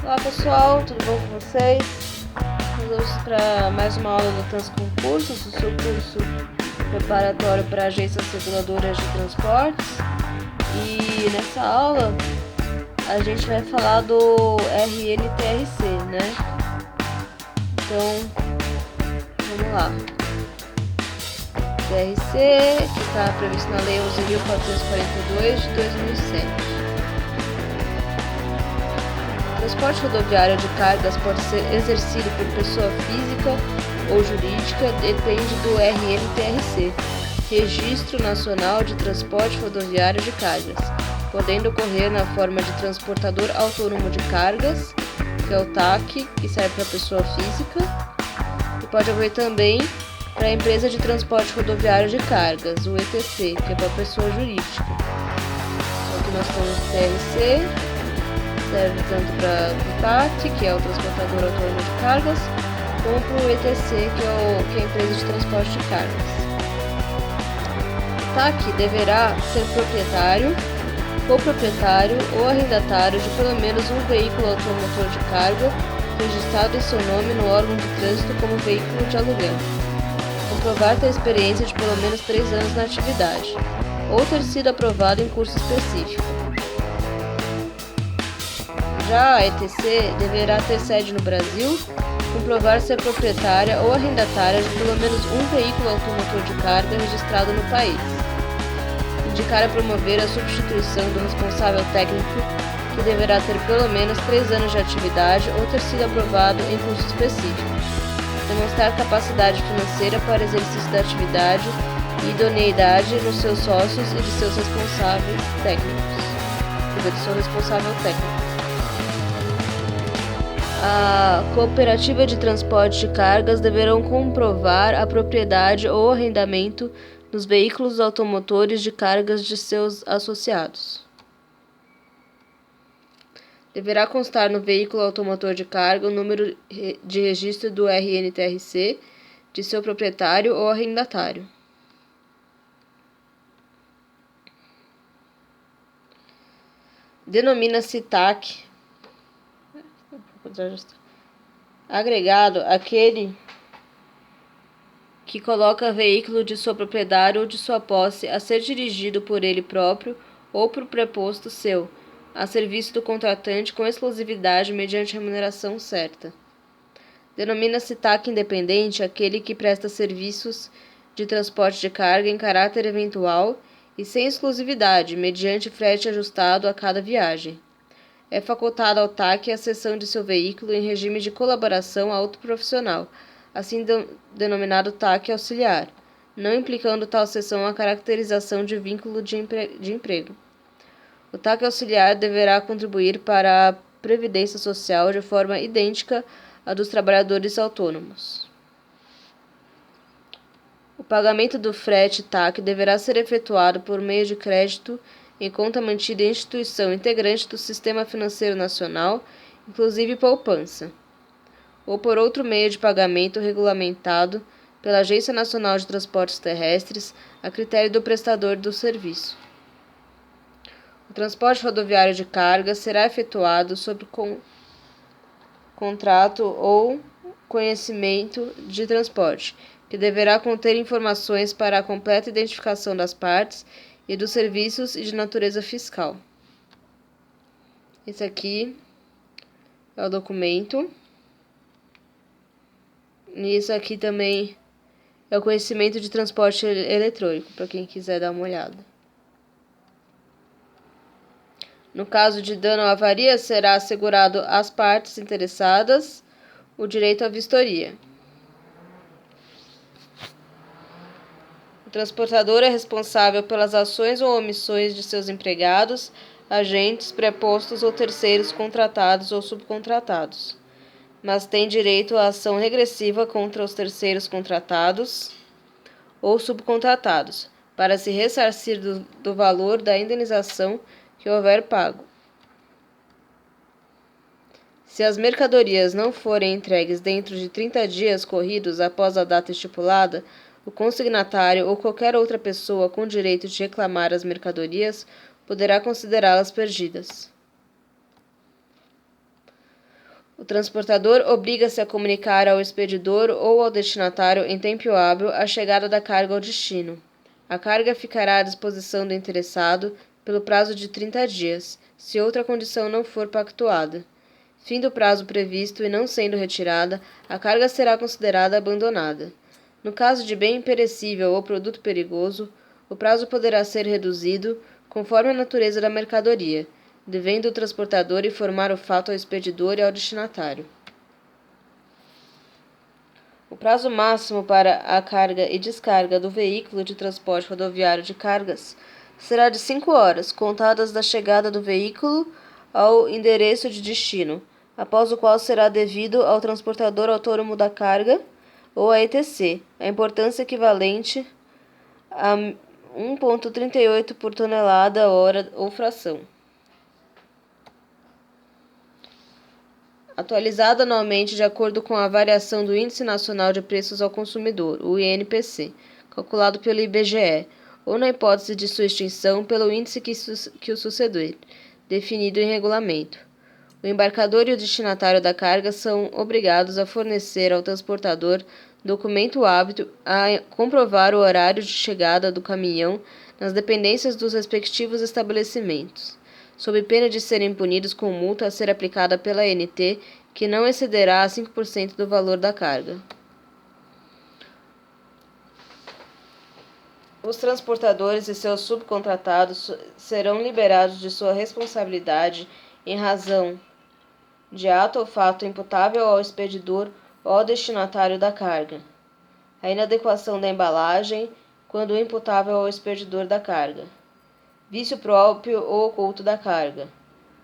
Olá pessoal, tudo bom com vocês? Nós vamos para mais uma aula do Transconcursos, o seu curso preparatório para agências reguladoras de transportes. E nessa aula a gente vai falar do RNTRC, né? Então, vamos lá. TRC, que está previsto na Lei 11.442 de 2007. O transporte rodoviário de cargas pode ser exercido por pessoa física ou jurídica, depende do RNTRC, Registro Nacional de Transporte Rodoviário de Cargas, podendo ocorrer na forma de transportador autônomo de cargas, que é o TAC, que serve para pessoa física, e pode ocorrer também para a empresa de transporte rodoviário de cargas, o ETC, que é para pessoa jurídica. Então, aqui nós temos o TRC, serve tanto para o TAC, que é o transportador autônomo de cargas, como para o ETC, que é a empresa de transporte de cargas. O TAC deverá ser proprietário, coproprietário ou arrendatário de pelo menos um veículo automotor de carga registrado em seu nome no órgão de trânsito como veículo de aluguel. Comprovar ter experiência de pelo menos 3 anos na atividade, ou ter sido aprovado em curso específico. Já a ETC deverá ter sede no Brasil, comprovar ser proprietária ou arrendatária de pelo menos um veículo automotor de carga registrado no país. Indicar e promover a substituição do responsável técnico, que deverá ter pelo menos 3 anos de atividade ou ter sido aprovado em curso específico. Demonstrar capacidade financeira para exercício da atividade e idoneidade nos seus sócios e de seus responsáveis técnicos. De seu responsável técnico. A cooperativa de transporte de cargas deverão comprovar a propriedade ou arrendamento dos veículos automotores de cargas de seus associados. Deverá constar no veículo automotor de carga o número de registro do RNTRC de seu proprietário ou arrendatário. Denomina-se TAC agregado aquele que coloca veículo de sua propriedade ou de sua posse a ser dirigido por ele próprio ou por preposto seu, a serviço do contratante com exclusividade mediante remuneração certa. Denomina-se TAC independente aquele que presta serviços de transporte de carga em caráter eventual e sem exclusividade, mediante frete ajustado a cada viagem. É facultada ao TAC a cessão de seu veículo em regime de colaboração autoprofissional, assim denominado TAC auxiliar, não implicando tal cessão a caracterização de vínculo de emprego. O TAC auxiliar deverá contribuir para a previdência social de forma idêntica à dos trabalhadores autônomos. O pagamento do frete TAC deverá ser efetuado por meio de crédito em conta mantida em instituição integrante do Sistema Financeiro Nacional, inclusive poupança, ou por outro meio de pagamento regulamentado pela Agência Nacional de Transportes Terrestres, a critério do prestador do serviço. O transporte rodoviário de carga será efetuado sob contrato ou conhecimento de transporte, que deverá conter informações para a completa identificação das partes e dos serviços e de natureza fiscal. Esse aqui é o documento. E isso aqui também é o conhecimento de transporte eletrônico, para quem quiser dar uma olhada. No caso de dano ou avaria, será assegurado às partes interessadas o direito à vistoria. O transportador é responsável pelas ações ou omissões de seus empregados, agentes, prepostos ou terceiros contratados ou subcontratados, mas tem direito à ação regressiva contra os terceiros contratados ou subcontratados, para se ressarcir do valor da indenização que houver pago. Se as mercadorias não forem entregues dentro de 30 dias corridos após a data estipulada, o consignatário ou qualquer outra pessoa com direito de reclamar as mercadorias poderá considerá-las perdidas. O transportador obriga-se a comunicar ao expedidor ou ao destinatário em tempo hábil a chegada da carga ao destino. A carga ficará à disposição do interessado pelo prazo de 30 dias, se outra condição não for pactuada. Fim do prazo previsto e não sendo retirada, a carga será considerada abandonada. No caso de bem perecível ou produto perigoso, o prazo poderá ser reduzido conforme a natureza da mercadoria, devendo o transportador informar o fato ao expedidor e ao destinatário. O prazo máximo para a carga e descarga do veículo de transporte rodoviário de cargas será de 5 horas, contadas da chegada do veículo ao endereço de destino, após o qual será devido ao transportador autônomo da carga ou a ETC, a importância equivalente a 1,38 por tonelada, hora ou fração. Atualizada anualmente de acordo com a variação do Índice Nacional de Preços ao Consumidor, o INPC, calculado pelo IBGE, ou na hipótese de sua extinção, pelo índice que o suceder, definido em regulamento. O embarcador e o destinatário da carga são obrigados a fornecer ao transportador documento apto a comprovar o horário de chegada do caminhão nas dependências dos respectivos estabelecimentos, sob pena de serem punidos com multa a ser aplicada pela ANT, que não excederá a 5% do valor da carga. Os transportadores e seus subcontratados serão liberados de sua responsabilidade em razão de ato ou fato imputável ao expedidor ou ao destinatário da carga. A inadequação da embalagem, quando imputável ao expedidor da carga. Vício próprio ou oculto da carga.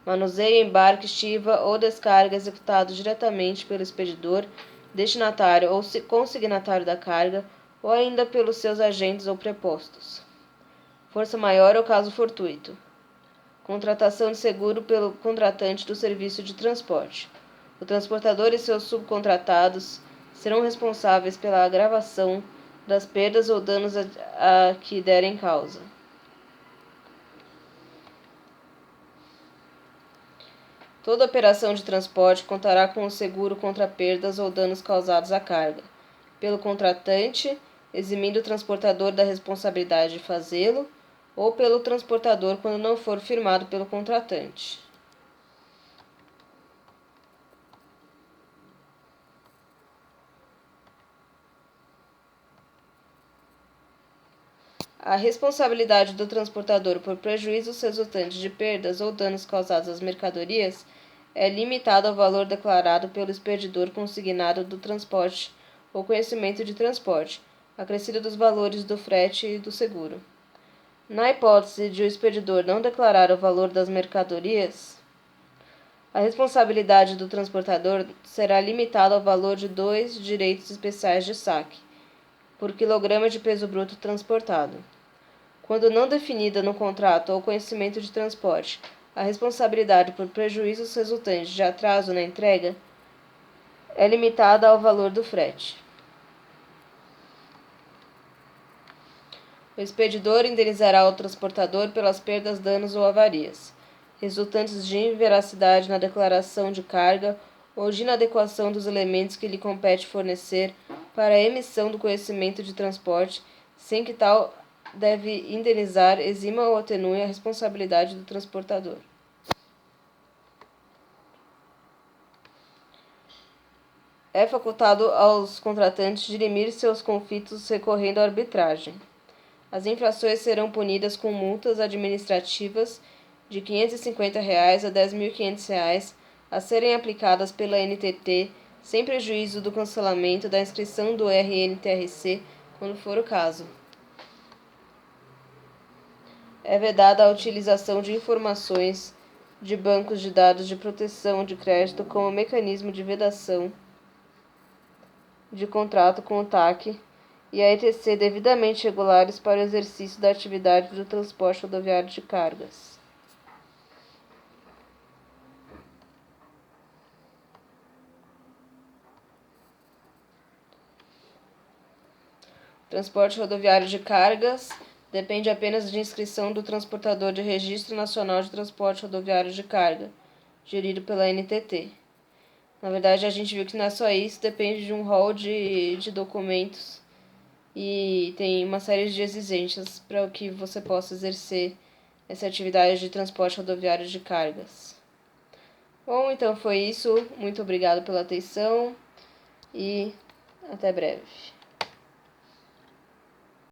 Manuseio, embarque, estiva ou descarga executado diretamente pelo expedidor, destinatário ou consignatário da carga, ou ainda pelos seus agentes ou prepostos. Força maior ou caso fortuito. Contratação de seguro pelo contratante do serviço de transporte. O transportador e seus subcontratados serão responsáveis pela agravação das perdas ou danos a que derem causa. Toda operação de transporte contará com o seguro contra perdas ou danos causados à carga, pelo contratante, eximindo o transportador da responsabilidade de fazê-lo, ou pelo transportador quando não for firmado pelo contratante. A responsabilidade do transportador por prejuízos resultantes de perdas ou danos causados às mercadorias é limitada ao valor declarado pelo expedidor consignado do transporte ou conhecimento de transporte, acrescido dos valores do frete e do seguro. Na hipótese de o expedidor não declarar o valor das mercadorias, a responsabilidade do transportador será limitada ao valor de 2 direitos especiais de saque, por quilograma de peso bruto transportado. Quando não definida no contrato ou conhecimento de transporte, a responsabilidade por prejuízos resultantes de atraso na entrega é limitada ao valor do frete. O expedidor indenizará o transportador pelas perdas, danos ou avarias, resultantes de inveracidade na declaração de carga ou de inadequação dos elementos que lhe compete fornecer para a emissão do conhecimento de transporte, sem que tal deve indenizar, exima ou atenue a responsabilidade do transportador. É facultado aos contratantes dirimir seus conflitos recorrendo à arbitragem. As infrações serão punidas com multas administrativas de R$ 550 a R$ 10.500 a serem aplicadas pela NTT, sem prejuízo do cancelamento da inscrição do RNTRC, quando for o caso. É vedada a utilização de informações de bancos de dados de proteção de crédito como mecanismo de vedação de contrato com o TAC e a ETC devidamente regulares para o exercício da atividade do transporte rodoviário de cargas. Transporte rodoviário de cargas depende apenas de inscrição do transportador de Registro Nacional de Transporte Rodoviário de Carga, gerido pela NTT. Na verdade, a gente viu que não é só isso, depende de um rol de documentos e tem uma série de exigências para que você possa exercer essa atividade de transporte rodoviário de cargas. Bom, então foi isso. Muito obrigado pela atenção e até breve.